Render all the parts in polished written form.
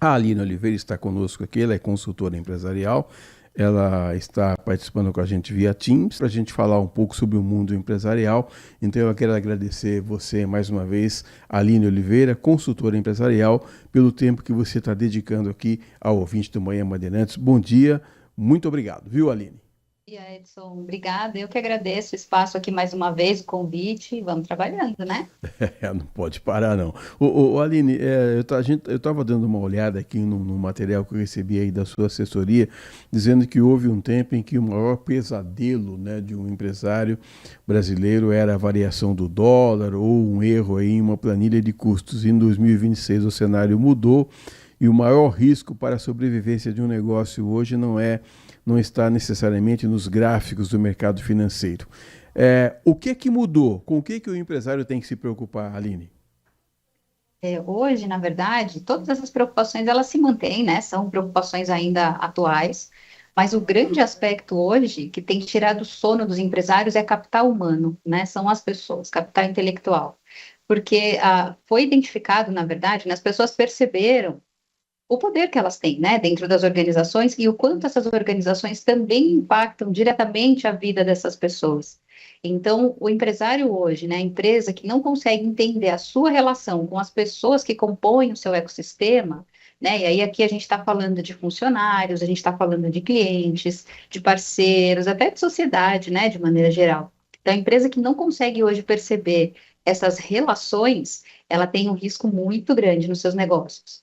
A Aline Oliveira está conosco aqui, ela é consultora empresarial, ela está participando com a gente via Teams para a gente falar um pouco sobre o mundo empresarial. Então eu quero agradecer você mais uma vez, Aline Oliveira, consultora empresarial, pelo tempo que você está dedicando aqui ao ouvinte do Manhã Bandeirantes. Bom dia, muito obrigado, viu, Aline? E aí, Edson, obrigada. Eu que agradeço o espaço aqui mais uma vez, o convite. Vamos trabalhando, né? Não pode parar, não. Aline, eu estava dando uma olhada aqui no material que eu recebi aí da sua assessoria, dizendo que houve um tempo em que o maior pesadelo, né, de um empresário brasileiro era a variação do dólar ou um erro aí em uma planilha de custos. Em 2026 o cenário mudou e o maior risco para a sobrevivência de um negócio hoje não está necessariamente nos gráficos do mercado financeiro. O que mudou? Com o que o empresário tem que se preocupar, Aline? Hoje, na verdade, todas essas preocupações elas se mantêm, né? São preocupações ainda atuais, mas o grande aspecto hoje que tem tirado o sono dos empresários é capital humano, né? São as pessoas, capital intelectual. Porque foi identificado, na verdade, né, as pessoas perceberam o poder que elas têm, né, dentro das organizações e o quanto essas organizações também impactam diretamente a vida dessas pessoas. Então, o empresário hoje, né, a empresa que não consegue entender a sua relação com as pessoas que compõem o seu ecossistema, né, e aí aqui a gente está falando de funcionários, a gente está falando de clientes, de parceiros, até de sociedade, né, de maneira geral. Então, a empresa que não consegue hoje perceber essas relações, ela tem um risco muito grande nos seus negócios.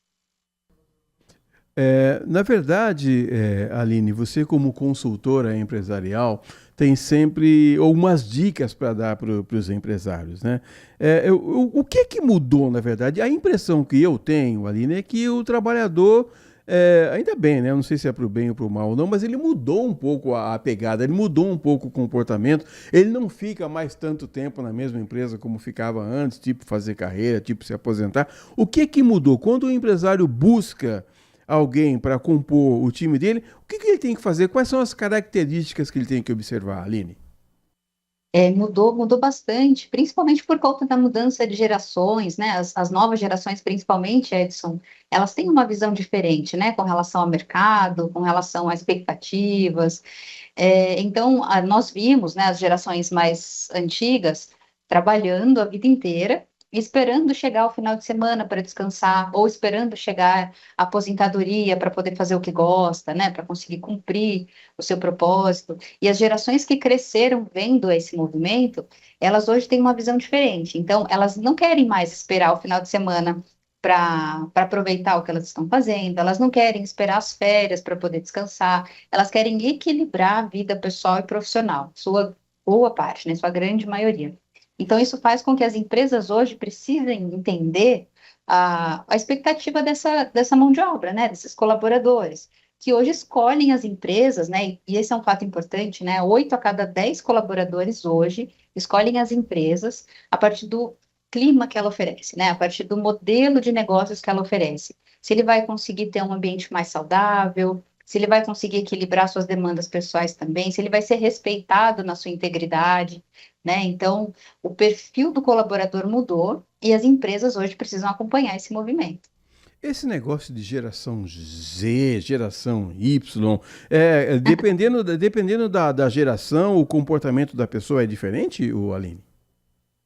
Na verdade, Aline, você como consultora empresarial tem sempre algumas dicas para dar para os empresários, né? O que mudou, na verdade? A impressão que eu tenho, Aline, é que o trabalhador, ainda bem, né? Eu não sei se é para o bem ou para o mal ou não, mas ele mudou um pouco a pegada, ele mudou um pouco o comportamento, ele não fica mais tanto tempo na mesma empresa como ficava antes, tipo fazer carreira, tipo se aposentar. O que mudou? Quando o empresário busca alguém para compor o time dele, o que ele tem que fazer? Quais são as características que ele tem que observar, Aline? Mudou bastante, principalmente por conta da mudança de gerações, né? As novas gerações, principalmente, Edson, elas têm uma visão diferente, né? Com relação ao mercado, com relação a expectativas. Então, nós vimos, né, as gerações mais antigas trabalhando a vida inteira, esperando chegar ao final de semana para descansar, ou esperando chegar à aposentadoria para poder fazer o que gosta, né? Para conseguir cumprir o seu propósito. E as gerações que cresceram vendo esse movimento, elas hoje têm uma visão diferente. Então, elas não querem mais esperar o final de semana para aproveitar o que elas estão fazendo, elas não querem esperar as férias para poder descansar, elas querem equilibrar a vida pessoal e profissional, sua boa parte, né, sua grande maioria. Então, isso faz com que as empresas hoje precisem entender a expectativa dessa mão de obra, né, desses colaboradores que hoje escolhem as empresas, né? E esse é um fato importante, né? 8 a cada 10 colaboradores hoje escolhem as empresas a partir do clima que ela oferece, né? A partir do modelo de negócios que ela oferece. Se ele vai conseguir ter um ambiente mais saudável, se ele vai conseguir equilibrar suas demandas pessoais também, se ele vai ser respeitado na sua integridade, né? Então, o perfil do colaborador mudou e as empresas hoje precisam acompanhar esse movimento. Esse negócio de geração Z, geração Y, dependendo da geração, o comportamento da pessoa é diferente, o Aline?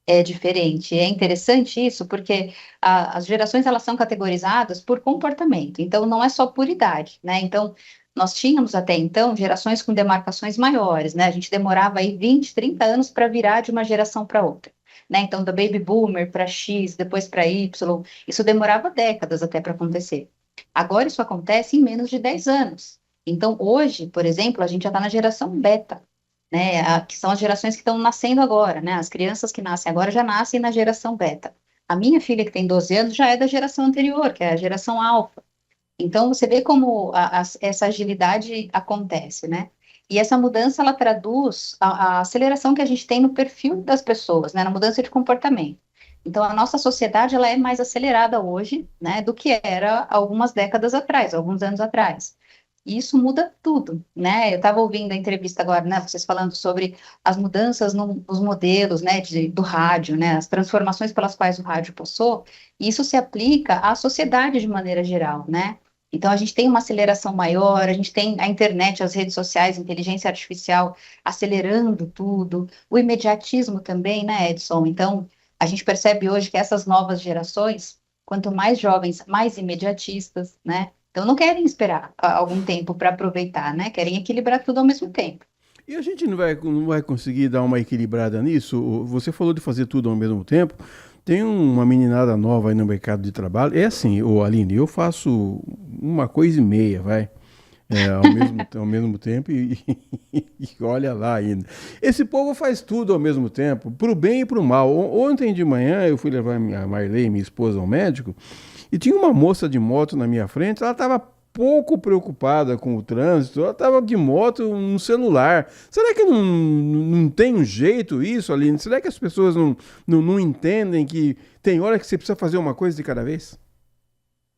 É diferente. É interessante isso, porque as gerações elas são categorizadas por comportamento, então não é só por idade, né? Então, nós tínhamos até então gerações com demarcações maiores, né? A gente demorava aí 20, 30 anos para virar de uma geração para outra, né? Então, da baby boomer para X, depois para Y, isso demorava décadas até para acontecer. Agora isso acontece em menos de 10 anos. Então, hoje, por exemplo, a gente já está na geração beta, né, que são as gerações que estão nascendo agora, né, as crianças que nascem agora já nascem na geração beta. A minha filha, que tem 12 anos, já é da geração anterior, que é a geração alfa. Então, você vê como essa agilidade acontece, né? E essa mudança, ela traduz a aceleração que a gente tem no perfil das pessoas, né, na mudança de comportamento. Então, a nossa sociedade, ela é mais acelerada hoje, né, do que era algumas décadas atrás, alguns anos atrás. E isso muda tudo, né? Eu estava ouvindo a entrevista agora, né? Vocês falando sobre as mudanças nos modelos, né? Do rádio, né? As transformações pelas quais o rádio passou. E isso se aplica à sociedade de maneira geral, né? Então a gente tem uma aceleração maior, a gente tem a internet, as redes sociais, a inteligência artificial acelerando tudo, o imediatismo também, né, Edson? Então a gente percebe hoje que essas novas gerações, quanto mais jovens, mais imediatistas, né? Então, não querem esperar algum tempo para aproveitar, né? Querem equilibrar tudo ao mesmo tempo. E a gente não vai conseguir dar uma equilibrada nisso? Você falou de fazer tudo ao mesmo tempo. Tem uma meninada nova aí no mercado de trabalho. É assim, Aline, eu faço uma coisa e meia, vai. Ao mesmo tempo e olha lá ainda. Esse povo faz tudo ao mesmo tempo, pro bem e pro mal. Ontem de manhã eu fui levar a Marley, minha esposa, ao médico, e tinha uma moça de moto na minha frente, ela estava pouco preocupada com o trânsito, ela estava de moto no celular. Será que não tem um jeito isso, Aline? Será que as pessoas não entendem que tem hora que você precisa fazer uma coisa de cada vez?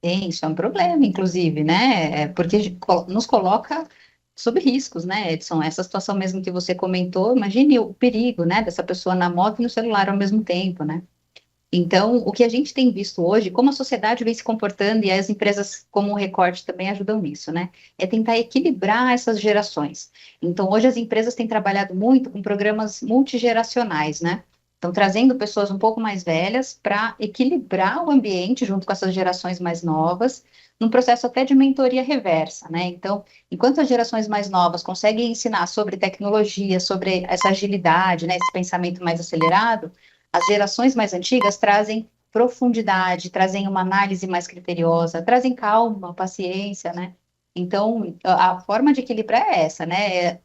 Tem, isso é um problema, inclusive, né? Porque nos coloca sob riscos, né, Edson? Essa situação mesmo que você comentou, imagine o perigo, né, dessa pessoa na moto e no celular ao mesmo tempo, né? Então, o que a gente tem visto hoje, como a sociedade vem se comportando e as empresas como o Recorte também ajudam nisso, né? É tentar equilibrar essas gerações. Então, hoje as empresas têm trabalhado muito com programas multigeracionais, né? Estão trazendo pessoas um pouco mais velhas para equilibrar o ambiente junto com essas gerações mais novas, num processo até de mentoria reversa, né? Então, enquanto as gerações mais novas conseguem ensinar sobre tecnologia, sobre essa agilidade, né, esse pensamento mais acelerado, as gerações mais antigas trazem profundidade, trazem uma análise mais criteriosa, trazem calma, paciência, né? Então, a forma de equilibrar é essa, né? É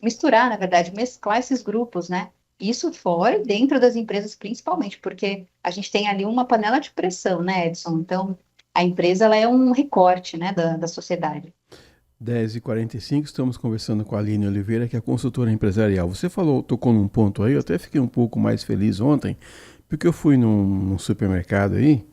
misturar, na verdade, mesclar esses grupos, né? Isso fora e dentro das empresas, principalmente, porque a gente tem ali uma panela de pressão, né, Edson? Então, a empresa, ela é um recorte, né, da sociedade. 10h45, estamos conversando com a Aline Oliveira, que é consultora empresarial. Você tocou num ponto aí, eu até fiquei um pouco mais feliz ontem, porque eu fui num supermercado aí,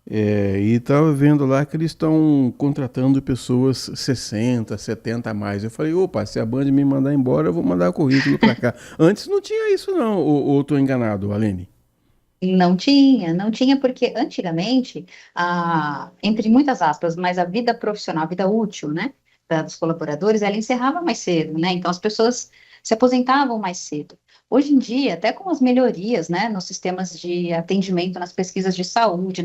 e estava vendo lá que eles estão contratando pessoas 60, 70 a mais. Eu falei, opa, se a Band me mandar embora, eu vou mandar o currículo para cá. Antes não tinha isso não, ou estou enganado, Aline? Não tinha porque antigamente, entre muitas aspas, mas a vida profissional, a vida útil, né, dos colaboradores, ela encerrava mais cedo, né, então as pessoas se aposentavam mais cedo. Hoje em dia, até com as melhorias, né, nos sistemas de atendimento, nas pesquisas de saúde,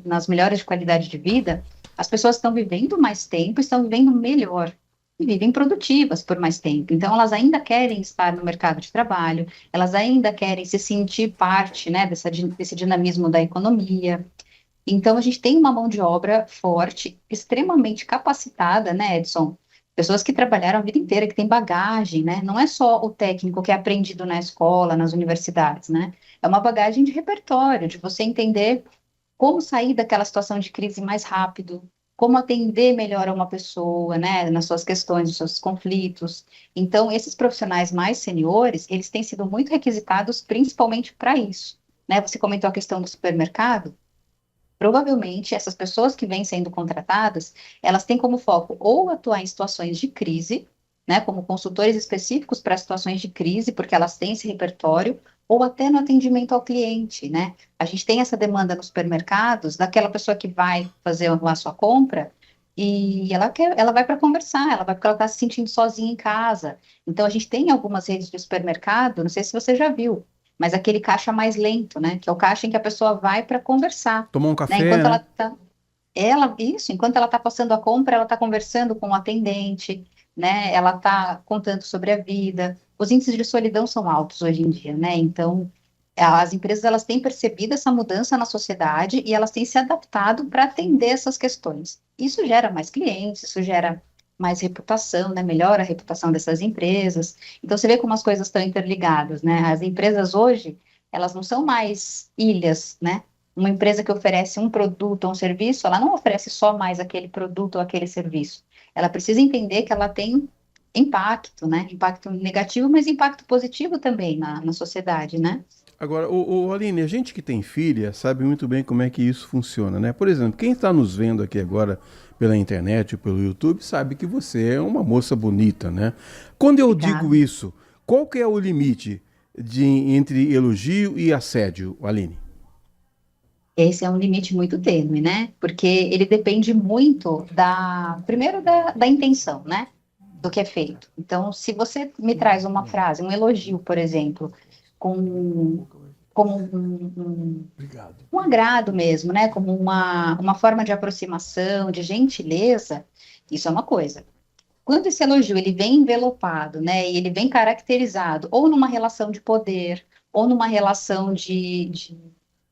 nas melhoras de qualidade de vida, as pessoas estão vivendo mais tempo, estão vivendo melhor e vivem produtivas por mais tempo. Então, elas ainda querem estar no mercado de trabalho, elas ainda querem se sentir parte, né, desse dinamismo da economia. Então, a gente tem uma mão de obra forte, extremamente capacitada, né, Edson? Pessoas que trabalharam a vida inteira, que têm bagagem, né? Não é só o técnico que é aprendido na escola, nas universidades, né? É uma bagagem de repertório, de você entender como sair daquela situação de crise mais rápido, como atender melhor a uma pessoa, né, nas suas questões, nos seus conflitos. Então, esses profissionais mais seniores, eles têm sido muito requisitados principalmente para isso, né? Você comentou a questão do supermercado. Provavelmente, essas pessoas que vêm sendo contratadas, elas têm como foco ou atuar em situações de crise, né, como consultores específicos para situações de crise, porque elas têm esse repertório, ou até no atendimento ao cliente, né? A gente tem essa demanda nos supermercados daquela pessoa que vai fazer a sua compra e ela vai para conversar, ela vai porque ela está se sentindo sozinha em casa. Então, a gente tem algumas redes de supermercado, não sei se você já viu, mas aquele caixa mais lento, né? Que é o caixa em que a pessoa vai para conversar, Tomar um né? café, Enquanto ela né? está enquanto ela está passando a compra, ela está conversando com o atendente, né? Ela está contando sobre a vida. Os índices de solidão são altos hoje em dia, né? Então, as empresas elas têm percebido essa mudança na sociedade e elas têm se adaptado para atender essas questões. Isso gera mais clientes, isso gera mais reputação, né? Melhora a reputação dessas empresas. Então, você vê como as coisas estão interligadas, né? As empresas hoje, elas não são mais ilhas, né? Uma empresa que oferece um produto ou um serviço, ela não oferece só mais aquele produto ou aquele serviço. Ela precisa entender que ela tem impacto, né? Impacto negativo, mas impacto positivo também na sociedade, né? Agora, Aline, a gente que tem filha sabe muito bem como é que isso funciona, né? Por exemplo, quem está nos vendo aqui agora pela internet ou pelo YouTube sabe que você é uma moça bonita, né? Quando eu digo Obrigada. isso, qual que é o limite entre elogio e assédio, Aline? Esse é um limite muito tênue, né? Porque ele depende muito primeiro da intenção, né? Do que é feito. Então, se você me traz uma frase, um elogio, por exemplo, com, como um agrado mesmo, né? Como uma forma de aproximação, de gentileza, isso é uma coisa. Quando esse elogio ele vem envelopado, né? E ele vem caracterizado ou numa relação de poder, ou numa relação de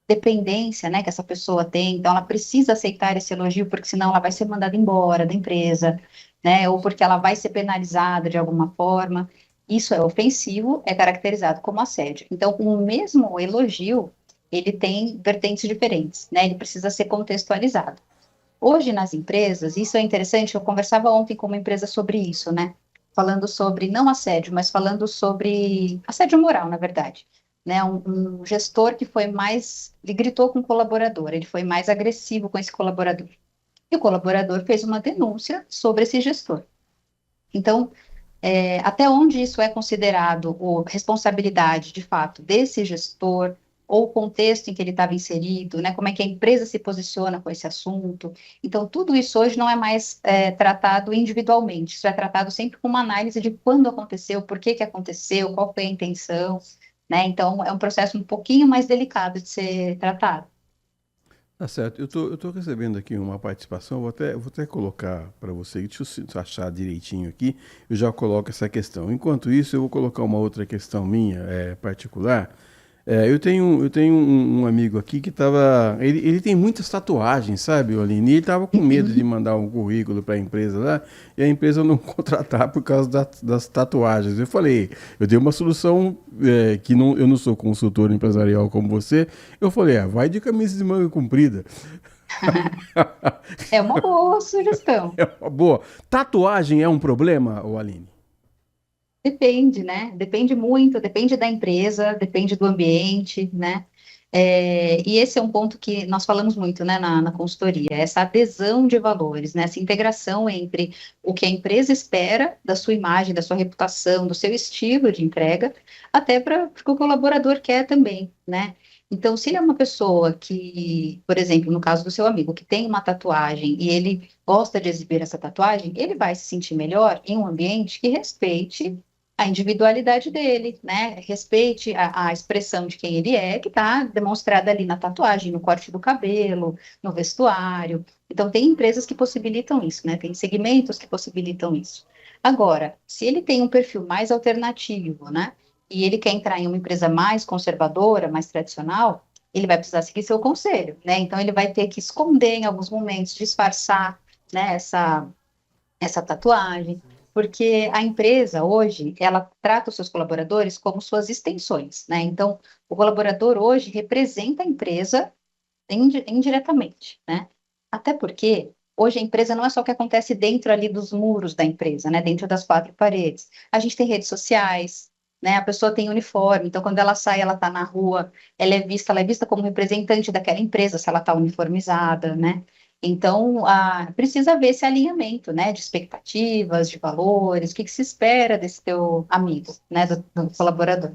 dependência, né, que essa pessoa tem, então ela precisa aceitar esse elogio, porque senão ela vai ser mandada embora da empresa, né, ou porque ela vai ser penalizada de alguma forma. Isso é ofensivo, é caracterizado como assédio. Então, o mesmo elogio, ele tem vertentes diferentes, né, ele precisa ser contextualizado. Hoje, nas empresas, isso é interessante, eu conversava ontem com uma empresa sobre isso, né, falando sobre, não assédio, mas falando sobre assédio moral, na verdade, né, um gestor que foi mais, ele gritou com o colaborador, ele foi mais agressivo com esse colaborador. E o colaborador fez uma denúncia sobre esse gestor. Então, até onde isso é considerado responsabilidade, de fato, desse gestor, ou o contexto em que ele estava inserido, né, como é que a empresa se posiciona com esse assunto. Então, tudo isso hoje não é mais tratado individualmente, isso é tratado sempre com uma análise de quando aconteceu, por que que aconteceu, qual foi a intenção, né? Então, é um processo um pouquinho mais delicado de ser tratado. Tá certo. Eu tô recebendo aqui uma participação, vou até colocar para você, deixa eu achar direitinho aqui, eu já coloco essa questão. Enquanto isso, eu vou colocar uma outra questão minha, particular. Eu tenho um amigo aqui que tava. Ele tem muitas tatuagens, sabe, Aline? E ele tava com medo de Uhum. mandar um currículo para a empresa lá e a empresa não contratar por causa das tatuagens. Eu dei uma solução que não, eu não sou consultor empresarial como você. Eu falei, vai de camisa de manga comprida. É uma boa sugestão. É uma boa. Tatuagem é um problema, ô Aline? Depende, né? Depende muito, depende da empresa, depende do ambiente, né? E esse é um ponto que nós falamos muito, né, na consultoria, essa adesão de valores, né? Essa integração entre o que a empresa espera da sua imagem, da sua reputação, do seu estilo de entrega, até para o que o colaborador quer também, né? Então, se ele é uma pessoa que, por exemplo, no caso do seu amigo, que tem uma tatuagem e ele gosta de exibir essa tatuagem, ele vai se sentir melhor em um ambiente que respeite a individualidade dele, né? Respeite a expressão de quem ele é, que está demonstrada ali na tatuagem, no corte do cabelo, no vestuário. Então, tem empresas que possibilitam isso, né? Tem segmentos que possibilitam isso. Agora, se ele tem um perfil mais alternativo, né? E ele quer entrar em uma empresa mais conservadora, mais tradicional, ele vai precisar seguir seu conselho, né? Então, ele vai ter que esconder em alguns momentos, disfarçar, né? Essa tatuagem, porque a empresa hoje, ela trata os seus colaboradores como suas extensões, né? Então, o colaborador hoje representa a empresa indiretamente, né? Até porque hoje a empresa não é só o que acontece dentro ali dos muros da empresa, né? Dentro das quatro paredes. A gente tem redes sociais, né? A pessoa tem uniforme, então quando ela sai, ela está na rua, ela é vista como representante daquela empresa, se ela está uniformizada, né? Então, precisa ver esse alinhamento, né, de expectativas, de valores, o que que se espera desse teu amigo, né, do colaborador.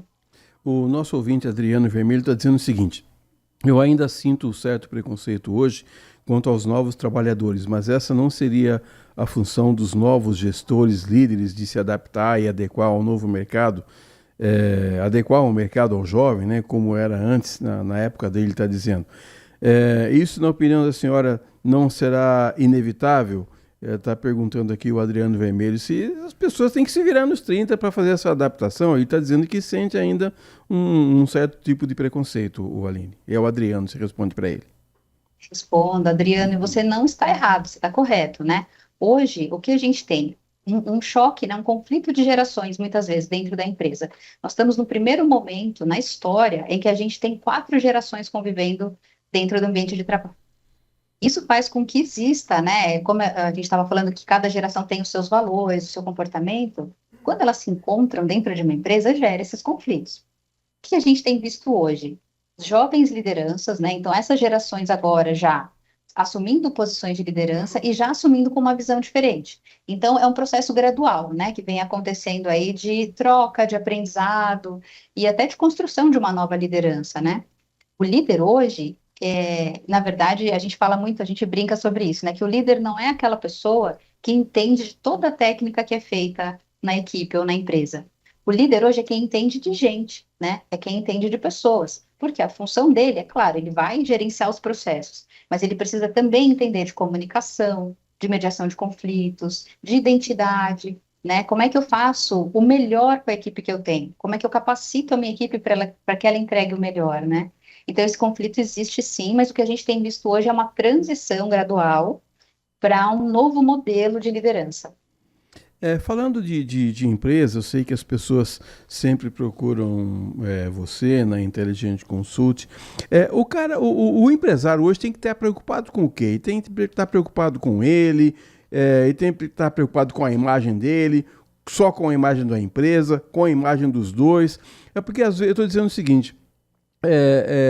O nosso ouvinte Adriano Vermelho está dizendo o seguinte: eu ainda sinto um certo preconceito hoje quanto aos novos trabalhadores, mas essa não seria a função dos novos gestores líderes de se adaptar e adequar ao novo mercado, adequar o mercado ao jovem, né, como era antes, na época dele, está dizendo. Isso, na opinião da senhora, não será inevitável? Está perguntando aqui o Adriano Vermelho se as pessoas têm que se virar nos 30 para fazer essa adaptação. Ele está dizendo que sente ainda um certo tipo de preconceito, o Aline. É o Adriano, você responde para ele. Responda, Adriano, e você não está errado, você está correto, né? Hoje, o que a gente tem? Um choque, né, um conflito de gerações, muitas vezes, dentro da empresa. Nós estamos no primeiro momento na história em que a gente tem quatro gerações convivendo dentro do ambiente de trabalho. Isso faz com que exista, né? Como a gente estava falando que cada geração tem os seus valores, o seu comportamento. Quando elas se encontram dentro de uma empresa, gera esses conflitos. que a gente tem visto hoje? Jovens lideranças, né? Então, essas gerações agora já assumindo posições de liderança e já assumindo com uma visão diferente. Então, é um processo gradual, né? Que vem acontecendo aí de troca, de aprendizado e até de construção de uma nova liderança, né? O líder hoje, na verdade, a gente fala muito, a gente brinca sobre isso, né? Que o líder não é aquela pessoa que entende de toda a técnica que é feita na equipe ou na empresa. O líder hoje é quem entende de gente, né? É quem entende de pessoas. Porque a função dele, é claro, ele vai gerenciar os processos, mas ele precisa também entender de comunicação, de mediação de conflitos, de identidade, né? Como é que eu faço o melhor com a equipe que eu tenho? Como é que eu capacito a minha equipe para que ela entregue o melhor, né? Então, esse conflito existe sim, mas o que a gente tem visto hoje é uma transição gradual para um novo modelo de liderança. Falando de empresa, eu sei que as pessoas sempre procuram você na Intelligent Consult. O empresário hoje tem que estar preocupado com o quê? Ele tem que estar preocupado com ele, ele tem que estar preocupado com a imagem dele, só com a imagem da empresa, com a imagem dos dois. É porque às vezes eu estou dizendo o seguinte.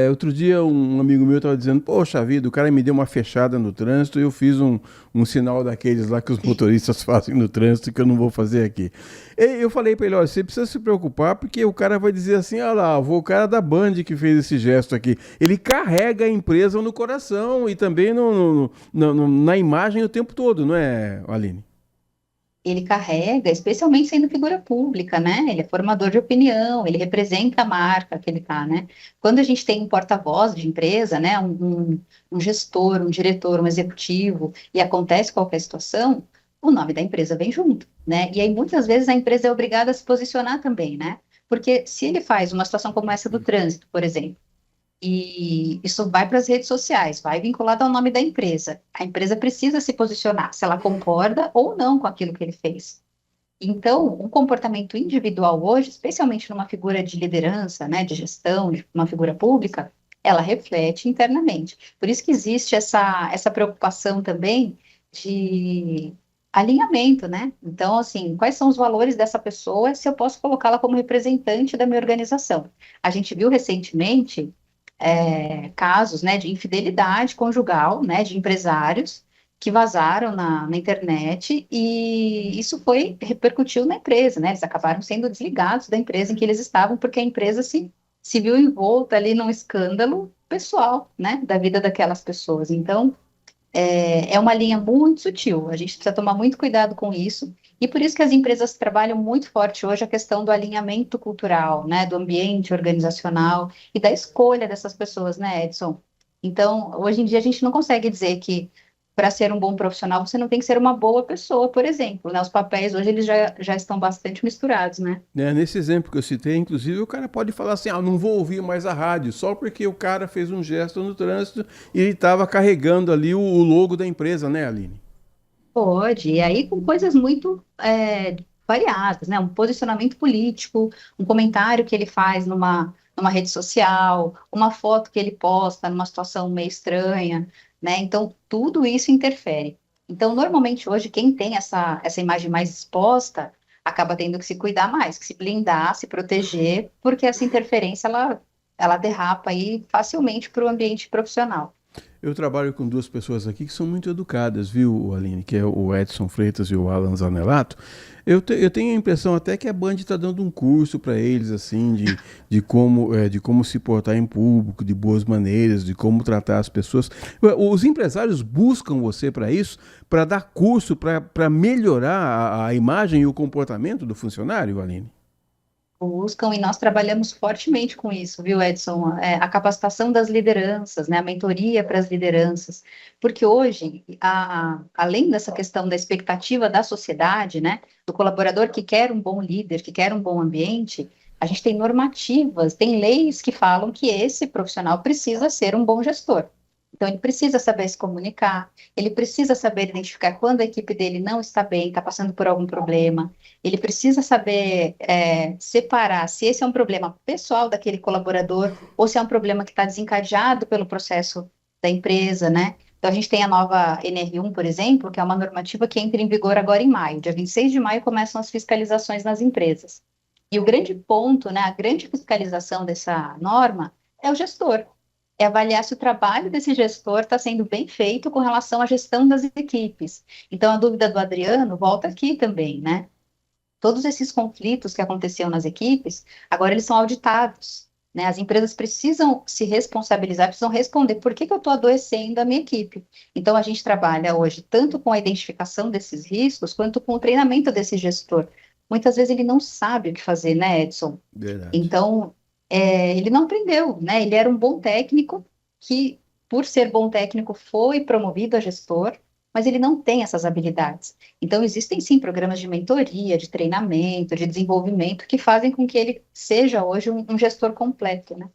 Outro dia um amigo meu estava dizendo, poxa vida, o cara me deu uma fechada no trânsito e eu fiz um sinal daqueles lá que os motoristas fazem no trânsito que eu não vou fazer aqui. E eu falei para ele, olha, você precisa se preocupar porque o cara vai dizer assim, olha lá, o cara da Band que fez esse gesto aqui. Ele carrega a empresa no coração e também na imagem o tempo todo, não é, Aline? Ele carrega, especialmente sendo figura pública, né? Ele é formador de opinião, ele representa a marca que ele tá, né? Quando a gente tem um porta-voz de empresa, né? Um gestor, um diretor, um executivo, e acontece qualquer situação, o nome da empresa vem junto, né? E aí, muitas vezes, a empresa é obrigada a se posicionar também, né? Porque se ele faz uma situação como essa do trânsito, por exemplo, e isso vai para as redes sociais, vai vinculado ao nome da empresa. A empresa precisa se posicionar, se ela concorda ou não com aquilo que ele fez. Então, um comportamento individual hoje, especialmente numa figura de liderança, né, de gestão, de uma figura pública, ela reflete internamente. Por isso que existe essa preocupação também de alinhamento, né? Então, assim, quais são os valores dessa pessoa se eu posso colocá-la como representante da minha organização? A gente viu recentemente casos, né, de infidelidade conjugal, né, de empresários que vazaram na internet e isso repercutiu na empresa, né, eles acabaram sendo desligados da empresa em que eles estavam porque a empresa se viu envolta ali num escândalo pessoal, né, da vida daquelas pessoas. Então, é uma linha muito sutil, a gente precisa tomar muito cuidado com isso, e por isso que as empresas trabalham muito forte hoje a questão do alinhamento cultural, né, do ambiente organizacional e da escolha dessas pessoas, né, Edson? Então, hoje em dia a gente não consegue dizer que para ser um bom profissional você não tem que ser uma boa pessoa, por exemplo, né? Os papéis hoje eles já estão bastante misturados, né? Nesse exemplo que eu citei, inclusive, o cara pode falar assim: ah, não vou ouvir mais a rádio, só porque o cara fez um gesto no trânsito e ele estava carregando ali o logo da empresa, né, Aline? Pode, e aí com coisas muito variadas, né? Um posicionamento político, um comentário que ele faz numa rede social, uma foto que ele posta numa situação meio estranha, né? Então, tudo isso interfere. Então, normalmente hoje, quem tem essa imagem mais exposta acaba tendo que se cuidar mais, que se blindar, se proteger, porque essa interferência ela derrapa aí facilmente para o ambiente profissional. Eu trabalho com duas pessoas aqui que são muito educadas, viu, Aline? Que é o Edson Freitas e o Alan Zanelato. Eu tenho a impressão até que a Band está dando um curso para eles, assim, de como se portar em público, de boas maneiras, de como tratar as pessoas. Os empresários buscam você para isso, para dar curso, para melhorar a imagem e o comportamento do funcionário, Aline? Buscam e nós trabalhamos fortemente com isso, viu, Edson? A capacitação das lideranças, né, a mentoria para as lideranças, porque hoje, além dessa questão da expectativa da sociedade, né, do colaborador que quer um bom líder, que quer um bom ambiente, a gente tem normativas, tem leis que falam que esse profissional precisa ser um bom gestor. Então, ele precisa saber se comunicar, ele precisa saber identificar quando a equipe dele não está bem, está passando por algum problema, ele precisa saber separar se esse é um problema pessoal daquele colaborador ou se é um problema que está desencadeado pelo processo da empresa, né? Então, a gente tem a nova NR1, por exemplo, que é uma normativa que entra em vigor agora em maio. Dia 26 de maio começam as fiscalizações nas empresas. E o grande ponto, né, a grande fiscalização dessa norma é o gestor. É avaliar se o trabalho desse gestor está sendo bem feito com relação à gestão das equipes. Então, a dúvida do Adriano volta aqui também, né? Todos esses conflitos que aconteciam nas equipes, agora eles são auditados, né? As empresas precisam se responsabilizar, precisam responder por que que eu estou adoecendo a minha equipe. Então, a gente trabalha hoje tanto com a identificação desses riscos, quanto com o treinamento desse gestor. Muitas vezes ele não sabe o que fazer, né, Edson? Verdade. Então, ele não aprendeu, né? Ele era um bom técnico que, por ser bom técnico, foi promovido a gestor, mas ele não tem essas habilidades. Então, existem sim programas de mentoria, de treinamento, de desenvolvimento que fazem com que ele seja hoje um gestor completo, né?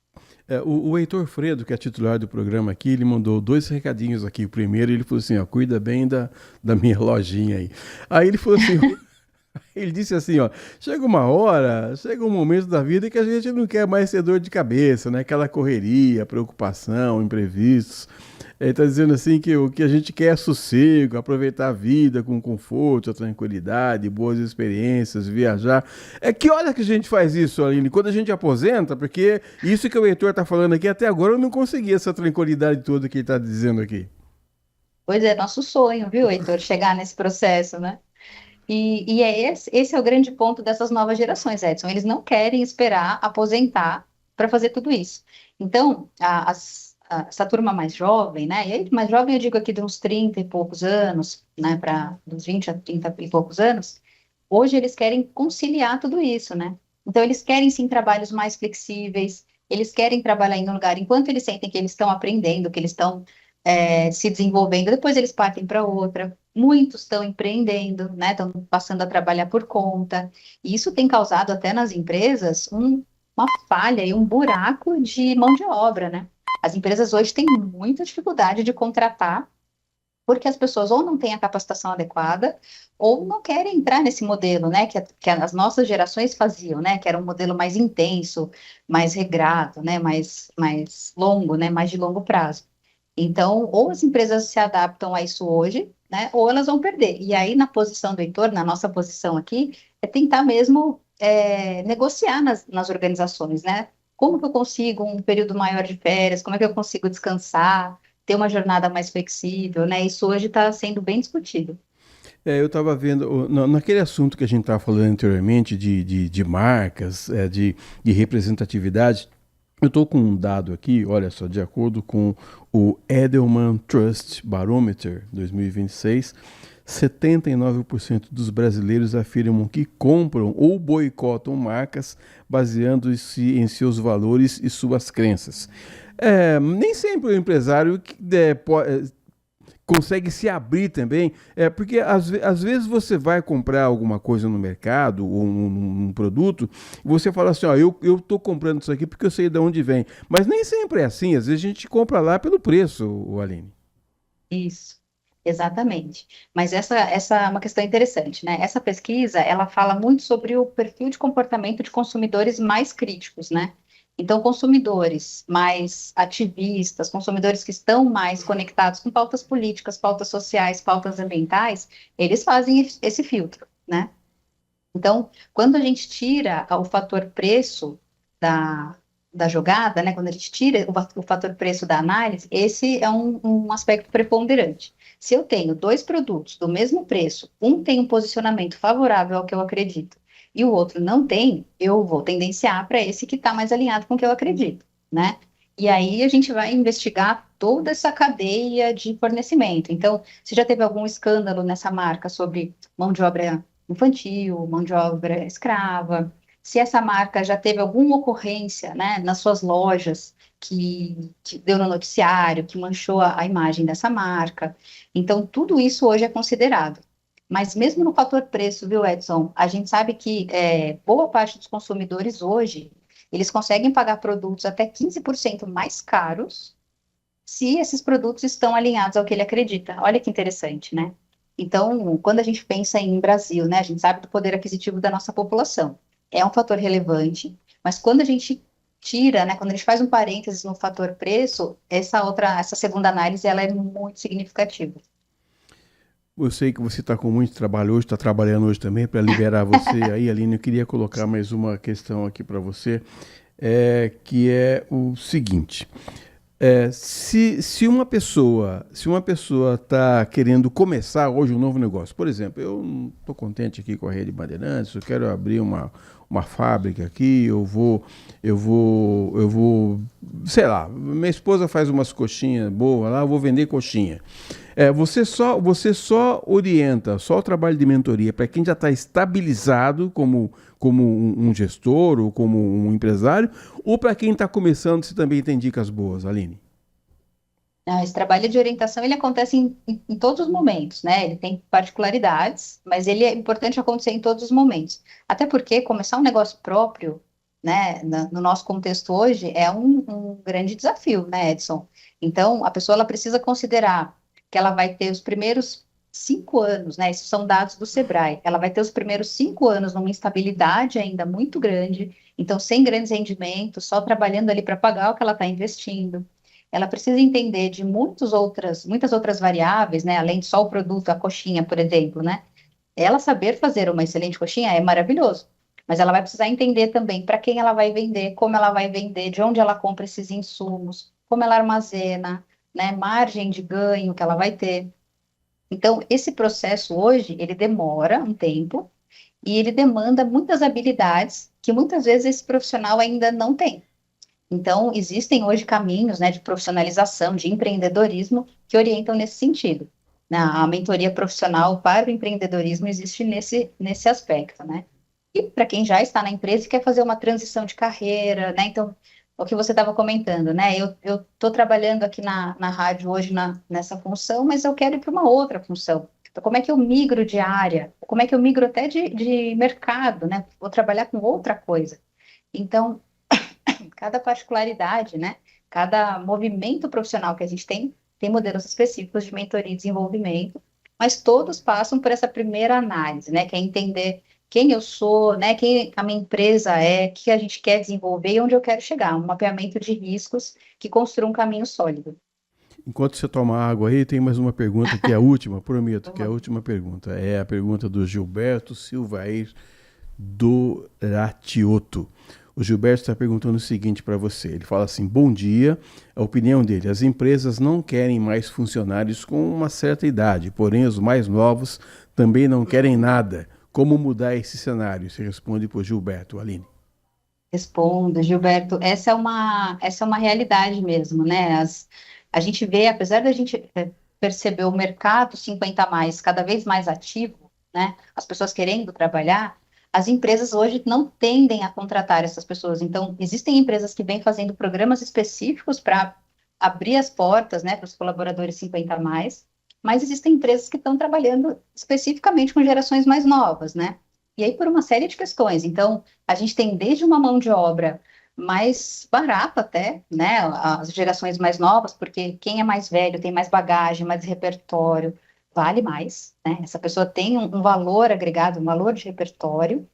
O Heitor Fredo, que é titular do programa aqui, ele mandou dois recadinhos aqui. O primeiro, ele falou assim, ó, cuida bem da minha lojinha aí. Aí ele falou assim, ele disse assim, ó, chega um momento da vida que a gente não quer mais ter dor de cabeça, né? Aquela correria, preocupação, imprevistos. Ele está dizendo assim que o que a gente quer é sossego, aproveitar a vida com conforto, tranquilidade, boas experiências, viajar. É que hora que a gente faz isso, Aline? Quando a gente aposenta? Porque isso que o Heitor está falando aqui, até agora eu não consegui essa tranquilidade toda que ele está dizendo aqui. Pois é, nosso sonho, viu, Heitor, chegar nesse processo, né? E esse é o grande ponto dessas novas gerações, Edson. Eles não querem esperar aposentar para fazer tudo isso. Então, essa turma mais jovem, né? E aí, mais jovem eu digo aqui de uns 30 e poucos anos, né? Para dos 20 a 30 e poucos anos, hoje eles querem conciliar tudo isso, né? Então, eles querem sim trabalhos mais flexíveis, eles querem trabalhar em um lugar, enquanto eles sentem que eles estão aprendendo, que eles estão se desenvolvendo, depois eles partem para outra. Muitos estão empreendendo, né? Estão passando a trabalhar por conta. E isso tem causado até nas empresas uma falha e um buraco de mão de obra, né? As empresas hoje têm muita dificuldade de contratar, porque as pessoas ou não têm a capacitação adequada, ou não querem entrar nesse modelo, né? Que as nossas gerações faziam, né? Que era um modelo mais intenso, mais regrado, né? Mais longo, né? Mais de longo prazo. Então, ou as empresas se adaptam a isso hoje, né, ou elas vão perder. E aí, na posição do Heitor, na nossa posição aqui, é tentar mesmo negociar nas organizações, né? Como que eu consigo um período maior de férias? Como é que eu consigo descansar? Ter uma jornada mais flexível, né? Isso hoje está sendo bem discutido. Eu estava vendo, naquele assunto que a gente estava falando anteriormente, de marcas, de representatividade, eu estou com um dado aqui, olha só, de acordo com o Edelman Trust Barometer 2026, 79% dos brasileiros afirmam que compram ou boicotam marcas baseando-se em seus valores e suas crenças. Nem sempre o empresário consegue se abrir também, porque às vezes você vai comprar alguma coisa no mercado ou um produto, e você fala assim, ó, eu tô comprando isso aqui porque eu sei de onde vem, mas nem sempre é assim, às vezes a gente compra lá pelo preço, o Aline. Isso, exatamente. Mas essa é uma questão interessante, né? Essa pesquisa, ela fala muito sobre o perfil de comportamento de consumidores mais críticos, né? Então, consumidores mais ativistas, consumidores que estão mais conectados com pautas políticas, pautas sociais, pautas ambientais, eles fazem esse filtro, né? Então, quando a gente tira o fator preço da, da jogada, né, quando a gente tira o fator preço da análise, esse é um aspecto preponderante. Se eu tenho dois produtos do mesmo preço, um tem um posicionamento favorável ao que eu acredito e o outro não tem, eu vou tendenciar para esse que está mais alinhado com o que eu acredito, né? E aí a gente vai investigar toda essa cadeia de fornecimento. Então, se já teve algum escândalo nessa marca sobre mão de obra infantil, mão de obra escrava, se essa marca já teve alguma ocorrência, né, nas suas lojas que deu no noticiário, que manchou a imagem dessa marca. Então, tudo isso hoje é considerado. Mas mesmo no fator preço, viu, Edson, a gente sabe que boa parte dos consumidores hoje, eles conseguem pagar produtos até 15% mais caros se esses produtos estão alinhados ao que ele acredita. Olha que interessante, né? Então, quando a gente pensa em Brasil, né, a gente sabe do poder aquisitivo da nossa população. É um fator relevante, mas quando a gente tira, né, quando a gente faz um parênteses no fator preço, essa segunda análise, ela é muito significativa. Eu sei que você está com muito trabalho hoje, está trabalhando hoje também, para liberar você aí, Aline. Eu queria colocar mais uma questão aqui para você, que é o seguinte. Se uma pessoa está querendo começar hoje um novo negócio, por exemplo, eu não estou contente aqui com a Rede Bandeirantes, eu quero abrir uma fábrica aqui, sei lá, minha esposa faz umas coxinhas boas lá, eu vou vender coxinha. Você só orienta, só o trabalho de mentoria para quem já está estabilizado como um gestor ou como um empresário, ou para quem está começando, você também tem dicas boas, Aline? Esse trabalho de orientação, ele acontece em todos os momentos, né? Ele tem particularidades, mas ele é importante acontecer em todos os momentos. Até porque começar um negócio próprio, né, no nosso contexto hoje, é um grande desafio, né, Edson? Então, a pessoa, ela precisa considerar que ela vai ter os primeiros 5 anos, né? Esses são dados do Sebrae. Ela vai ter os primeiros 5 anos numa instabilidade ainda muito grande, então, sem grandes rendimentos, só trabalhando ali para pagar o que ela está investindo. Ela precisa entender de muitas outras variáveis, né? Além de só o produto, a coxinha, por exemplo, né? Ela saber fazer uma excelente coxinha é maravilhoso, mas ela vai precisar entender também para quem ela vai vender, como ela vai vender, de onde ela compra esses insumos, como ela armazena, né? Margem de ganho que ela vai ter. Então, esse processo hoje, ele demora um tempo e ele demanda muitas habilidades que muitas vezes esse profissional ainda não tem. Então, existem hoje caminhos, né, de profissionalização, de empreendedorismo, que orientam nesse sentido. A mentoria profissional para o empreendedorismo existe nesse aspecto, né? E para quem já está na empresa e quer fazer uma transição de carreira, né? Então, o que você estava comentando, né? Eu estou trabalhando aqui na rádio hoje nessa função, mas eu quero ir para uma outra função. Então, como é que eu migro de área? Como é que eu migro até de mercado, né? Vou trabalhar com outra coisa. Então, cada particularidade, né? Cada movimento profissional que a gente tem modelos específicos de mentoria e desenvolvimento, mas todos passam por essa primeira análise, né? Que é entender quem eu sou, né? Quem a minha empresa é, o que a gente quer desenvolver e onde eu quero chegar. Um mapeamento de riscos que construa um caminho sólido. Enquanto você toma água aí, tem mais uma pergunta que é a última, prometo que é a Vamos. última pergunta. É a pergunta do Gilberto Silvair do Ratioto. O Gilberto está perguntando o seguinte para você. Ele fala assim: bom dia. A opinião dele: as empresas não querem mais funcionários com uma certa idade, porém os mais novos também não querem nada. Como mudar esse cenário? Você responde para o Gilberto, Aline. Respondo, Gilberto. Essa é uma realidade mesmo, né? A gente vê, apesar da gente perceber o mercado 50 a mais cada vez mais ativo, né? As pessoas querendo trabalhar, as empresas hoje não tendem a contratar essas pessoas. Então, existem empresas que vêm fazendo programas específicos para abrir as portas, né, para os colaboradores 50 a mais, mas existem empresas que estão trabalhando especificamente com gerações mais novas, né? E aí, por uma série de questões. Então, a gente tem desde uma mão de obra mais barata até, né, as gerações mais novas, porque quem é mais velho tem mais bagagem, mais repertório, vale mais, né? Essa pessoa tem um valor agregado, um valor de repertório.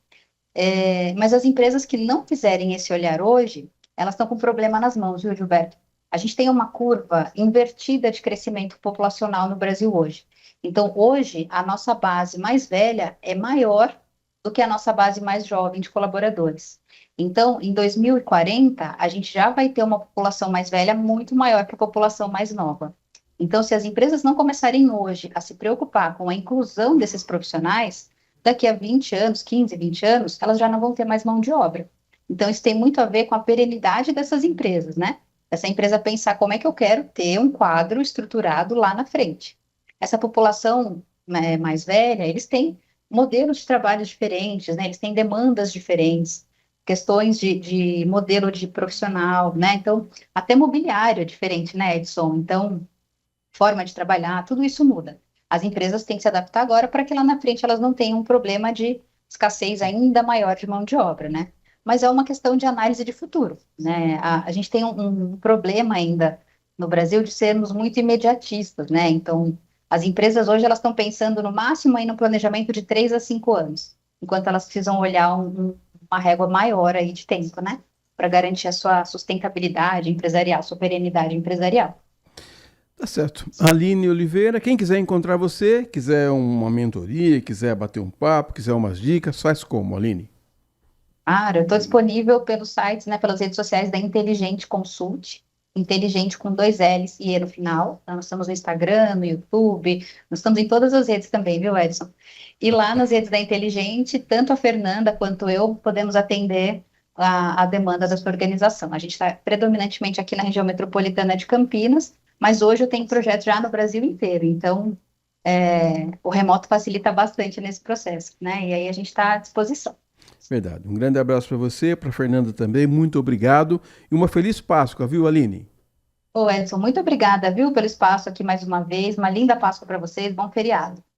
Mas as empresas que não fizerem esse olhar hoje, elas estão com problema nas mãos, viu, Gilberto? A gente tem uma curva invertida de crescimento populacional no Brasil hoje. Então, hoje, a nossa base mais velha é maior do que a nossa base mais jovem de colaboradores. Então, em 2040, a gente já vai ter uma população mais velha muito maior que a população mais nova. Então, se as empresas não começarem hoje a se preocupar com a inclusão desses profissionais, daqui a 20 anos, 15, 20 anos, elas já não vão ter mais mão de obra. Então, isso tem muito a ver com a perenidade dessas empresas, né? Essa empresa pensar como é que eu quero ter um quadro estruturado lá na frente. Essa população, né, mais velha, eles têm modelos de trabalho diferentes, né? Eles têm demandas diferentes, questões de modelo de profissional, né? Então, até mobiliário é diferente, né, Edson? Então, forma de trabalhar, tudo isso muda. As empresas têm que se adaptar agora para que lá na frente elas não tenham um problema de escassez ainda maior de mão de obra, né? Mas é uma questão de análise de futuro, né? A gente tem um problema ainda no Brasil de sermos muito imediatistas, né? Então, as empresas hoje elas estão pensando no máximo aí no planejamento de 3 a 5 anos, enquanto elas precisam olhar uma régua maior aí de tempo, né? Para garantir a sua sustentabilidade empresarial, sua perenidade empresarial. Tá certo. Aline Oliveira, quem quiser encontrar você, quiser uma mentoria, quiser bater um papo, quiser umas dicas, faz como, Aline? Ah, eu estou disponível pelos sites, né, pelas redes sociais da Inteligente Consult, inteligente com dois L's e E no final. Então, nós estamos no Instagram, no YouTube, nós estamos em todas as redes também, viu, Edson? E lá nas redes da Inteligente, tanto a Fernanda quanto eu podemos atender a demanda da sua organização. A gente está predominantemente aqui na região metropolitana de Campinas, mas hoje eu tenho projetos já no Brasil inteiro, então o remoto facilita bastante nesse processo, né? E aí a gente está à disposição. Verdade. Um grande abraço para você, para Fernanda também. Muito obrigado e uma feliz Páscoa, viu, Aline? Ô Edson, muito obrigada, viu, pelo espaço aqui mais uma vez. Uma linda Páscoa para vocês, bom feriado.